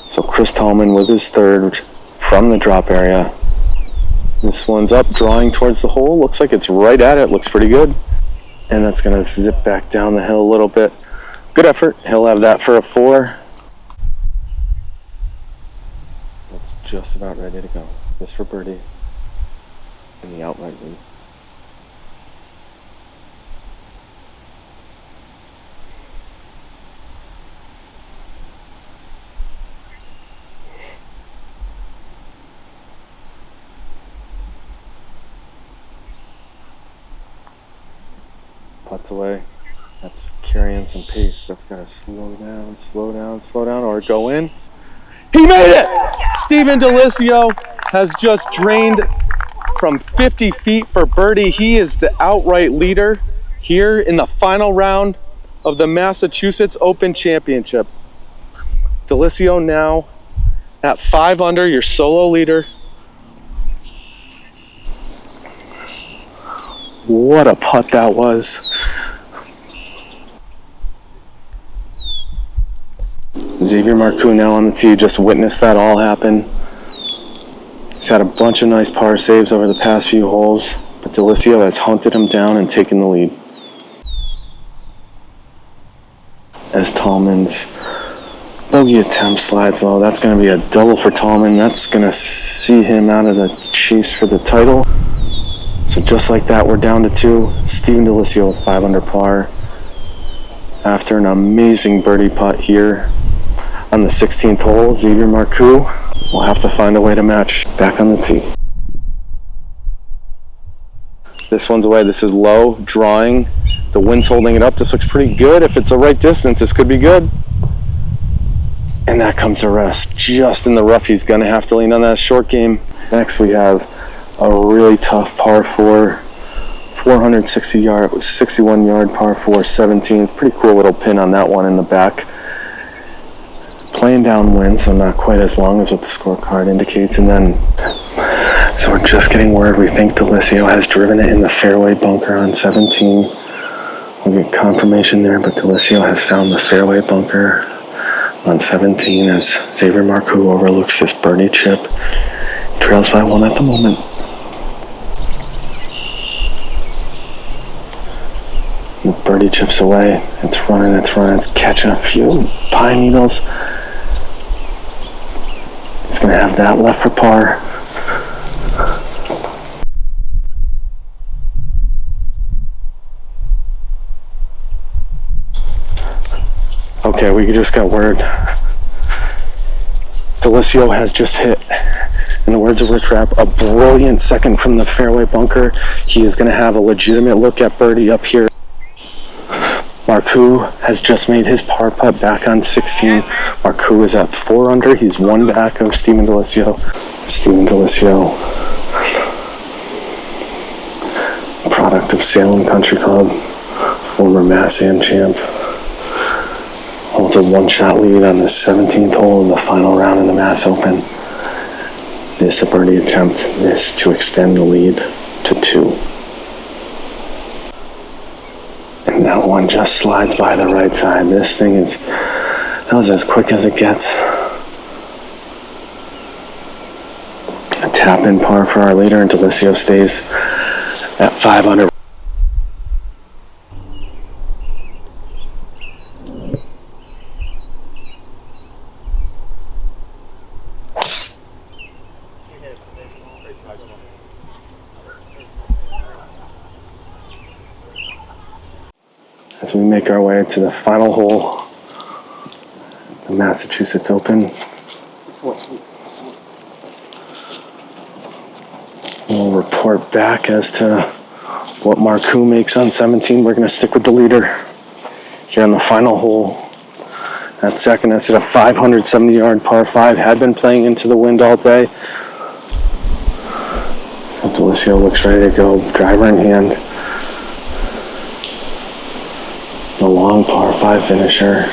So Chris Tallman with his third from the drop area. This one's up, drawing towards the hole. Looks like it's right at it. Looks pretty good. And that's going to zip back down the hill a little bit. Good effort. He'll have that for a 4. That's just about ready to go. This for birdie in the outright lead. Putts away. That's carrying some pace. That's got to slow down, or go in. He made it! Steven Delicio has just drained from 50 feet for birdie. He is the outright leader here in the final round of the Massachusetts Open Championship. Delicio now at 5 under, your solo leader. What a putt that was. Xavier Marcoux now on the tee, just witnessed that all happen. He's had a bunch of nice par saves over the past few holes, but Delisio has hunted him down and taken the lead. As Tallman's bogey attempt slides low, that's going to be a double for Tallman. That's going to see him out of the chase for the title. So just like that, we're down to 2. Steven Delisio, 5 under par, after an amazing birdie putt here on the 16th hole. Xavier Marcoux will have to find a way to match. Back on the tee. This one's away. This is low, drawing. The wind's holding it up. This looks pretty good. If it's the right distance, this could be good. And that comes to rest just in the rough. He's going to have to lean on that short game. Next, we have a really tough par 4, 61 yard par 4, 17th. Pretty cool little pin on that one in the back. Playing downwind, so not quite as long as what the scorecard indicates. And then, so we're just getting word. We think Delisio has driven it in the fairway bunker on 17. We'll get confirmation there, but Delisio has found the fairway bunker on 17 as Xavier Marcoux overlooks this birdie chip. Trails by 1 at the moment. The birdie chips away. It's running, it's catching a few pine needles. He's going to have that left for par. Okay, we just got word. Delisio has just hit, in the words of Rich Rapp, a brilliant second from the fairway bunker. He is going to have a legitimate look at birdie up here. Marcoux has just made his par putt back on 16. Marcoux is at 4 under. He's 1 back of Steven Delisio. Steven Delisio, product of Salem Country Club, former Mass Am champ, holds a 1-shot lead on the 17th hole in the final round in the Mass Open. This a birdie attempt, this to extend the lead to 2. And that one just slides by the right side. This thing is, that was as quick as it gets. A tap-in par for our leader, and Delisio stays at 5 under. As we make our way to the final hole, the Massachusetts Open. We'll report back as to what Marcoux makes on 17. We're going to stick with the leader here on the final hole at Sacconnesset, a 570-yard par 5. Had been playing into the wind all day. So Delisio looks ready to go, driver in hand. The long par 5 finisher.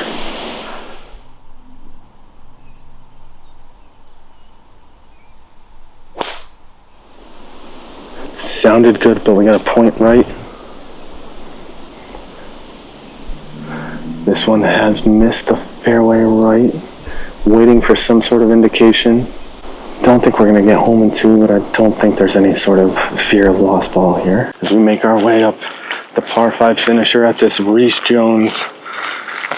Sounded good, but we got a point right. This one has missed the fairway right, waiting for some sort of indication. Don't think we're going to get home in 2, but I don't think there's any sort of fear of lost ball here. As we make our way up the par 5 finisher at this Reese Jones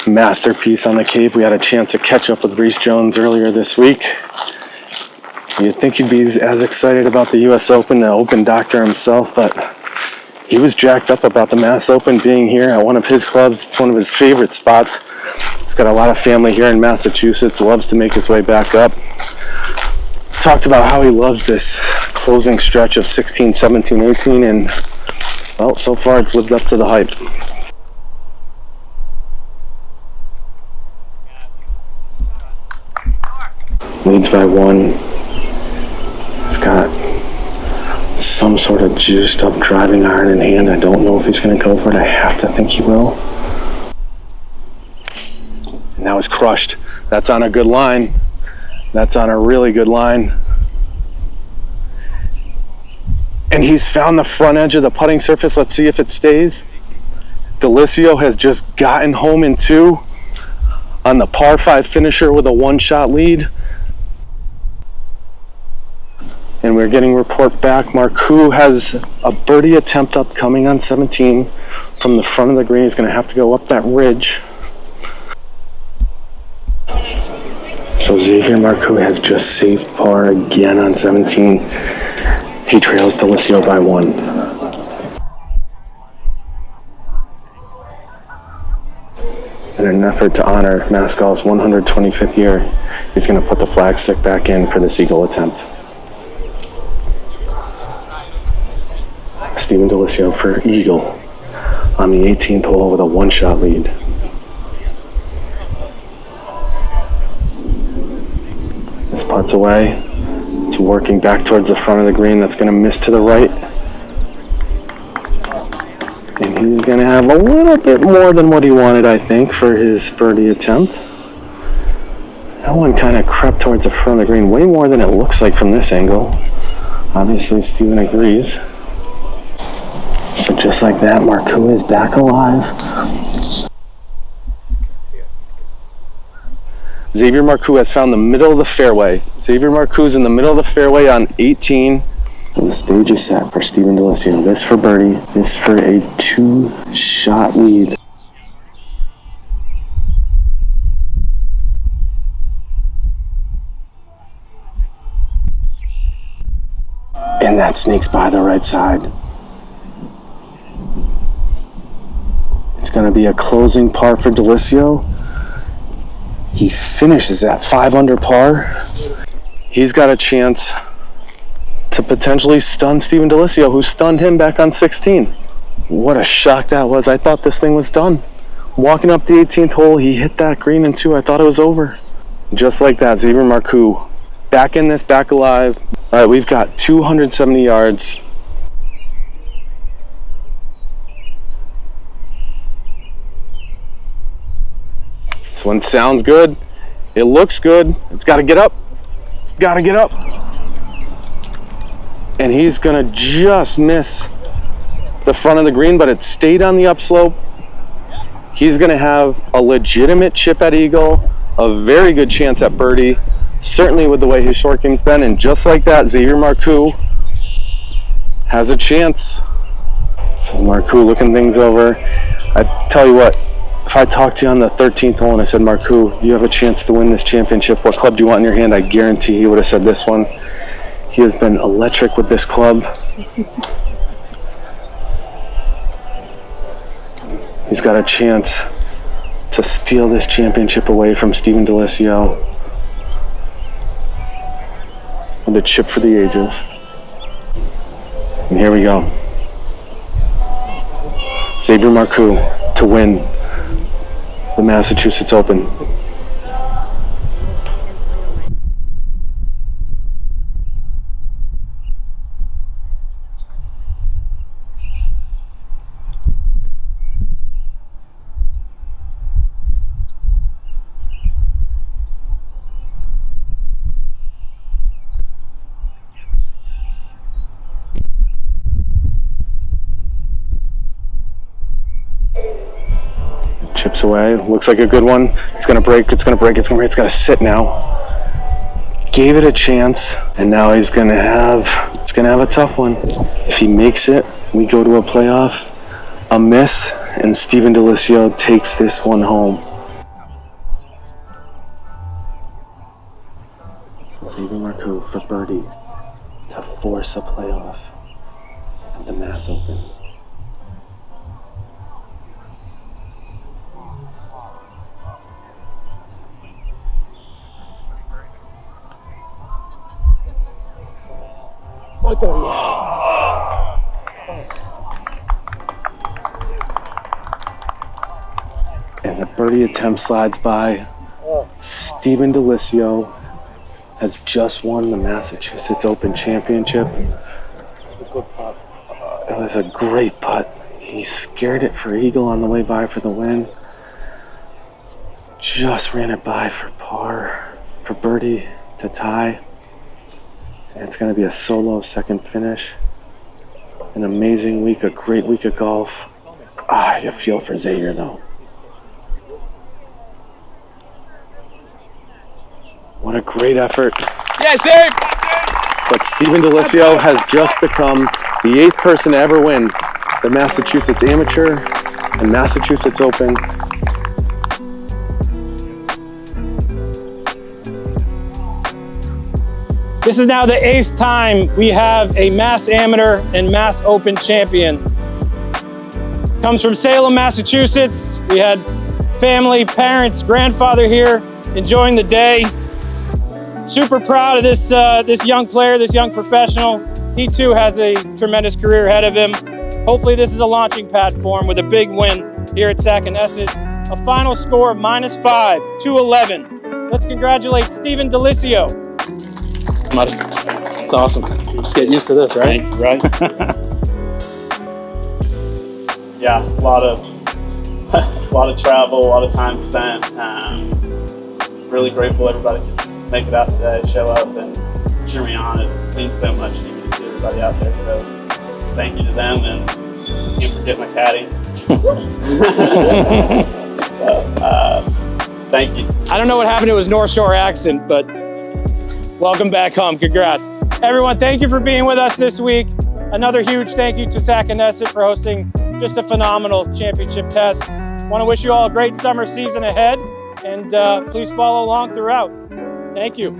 masterpiece on the Cape. We had a chance to catch up with Reese Jones earlier this week. You'd think he'd be as excited about the U.S. Open, the Open doctor himself, but he was jacked up about the Mass Open being here at one of his clubs. It's one of his favorite spots. He's got a lot of family here in Massachusetts, loves to make his way back up. Talked about how he loves this closing stretch of 16, 17, 18, and well, so far it's lived up to the hype. Leads by 1. He's got some sort of juiced up driving iron in hand. I don't know if he's going to go for it. I have to think he will. And now he's crushed. That's on a good line. That's on a really good line. And he's found the front edge of the putting surface. Let's see if it stays. Delisio has just gotten home in 2 on the par 5 finisher with a 1-shot lead. And we're getting report back. Marcoux has a birdie attempt upcoming on 17 from the front of the green. He's going to have to go up that ridge. So Xavier Marcoux has just saved par again on 17. He trails Delicio by 1. In an effort to honor Mass Golf's 125th year, he's going to put the flag stick back in for this eagle attempt. Steven Delicio for eagle on the 18th hole with a 1-shot lead. This putt's away. It's working back towards the front of the green. That's going to miss to the right. And he's going to have a little bit more than what he wanted, I think, for his birdie attempt. That one kind of crept towards the front of the green, way more than it looks like from this angle. Obviously, Steven agrees. So just like that, Marcoux is back alive. Xavier Marcoux has found the middle of the fairway. Xavier Marcoux is in the middle of the fairway on 18. So the stage is set for Steven Delicio. This for birdie, this for a 2-shot lead. And that sneaks by the right side. It's going to be a closing par for Delicio. He finishes at 5 under par. He's got a chance to potentially stun Steven Delicio, who stunned him back on 16. What a shock that was. I thought this thing was done. Walking up the 18th hole, he hit that green in 2. I thought it was over. Just like that, Xavier Marcoux back in this, back alive. All right, we've got 270 yards. This one sounds good. It looks good. It's got to get up. It's got to get up. And he's going to just miss the front of the green, but it stayed on the upslope. He's going to have a legitimate chip at eagle, a very good chance at birdie, certainly with the way his short game's been. And just like that, Xavier Marcoux has a chance. So Marcoux looking things over. I tell you what, if I talked to you on the 13th hole and I said, Marcoux, you have a chance to win this championship, what club do you want in your hand? I guarantee he would have said this one. He has been electric with this club. He's got a chance to steal this championship away from Steven Delicio with a chip for the ages. And here we go. Xavier Marcoux to win the Massachusetts Open. Chips away. Looks like a good one. It's gonna break. It's gonna break. It's gonna break. It's gotta sit now. Gave it a chance, and now he's gonna have. It's gonna have a tough one. If he makes it, we go to a playoff. A miss, and Steven Delicio takes this one home. So Xavier Marcoux for birdie to force a playoff at the Mass Open. And the birdie attempt slides by. Steven Delicio has just won the Massachusetts Open Championship. It was a great putt. He scared it for eagle on the way by for the win. Just ran it by for par, for birdie to tie. And it's going to be a solo second finish. An amazing week, a great week of golf. You feel for Xavier though. What a great effort. Yeah, safe! But Stephen Delisio has just become the 8th person to ever win the Massachusetts Amateur and Massachusetts Open. This is now the 8th time we have a Mass Amateur and Mass Open champion. Comes from Salem, Massachusetts. We had family, parents, grandfather here enjoying the day. Super proud of this young player, this young professional. He too has a tremendous career ahead of him. Hopefully this is a launching pad for him with a big win here at Sacconnesset. A final score of -5, 2-11. Let's congratulate Stephen Delisio. It's awesome. Just get used to this, right? Thank you, right? Yeah, a lot of travel, a lot of time spent. Really grateful everybody could make it out today, show up and cheer me on. It means so much to me to see everybody out there. So thank you to them, and can't forget my caddy. Thank you. I don't know what happened to his North Shore accent, but welcome back home. Congrats. Everyone, thank you for being with us this week. Another huge thank you to Sacconnesset for hosting just a phenomenal championship test. Want to wish you all a great summer season ahead, and please follow along throughout. Thank you.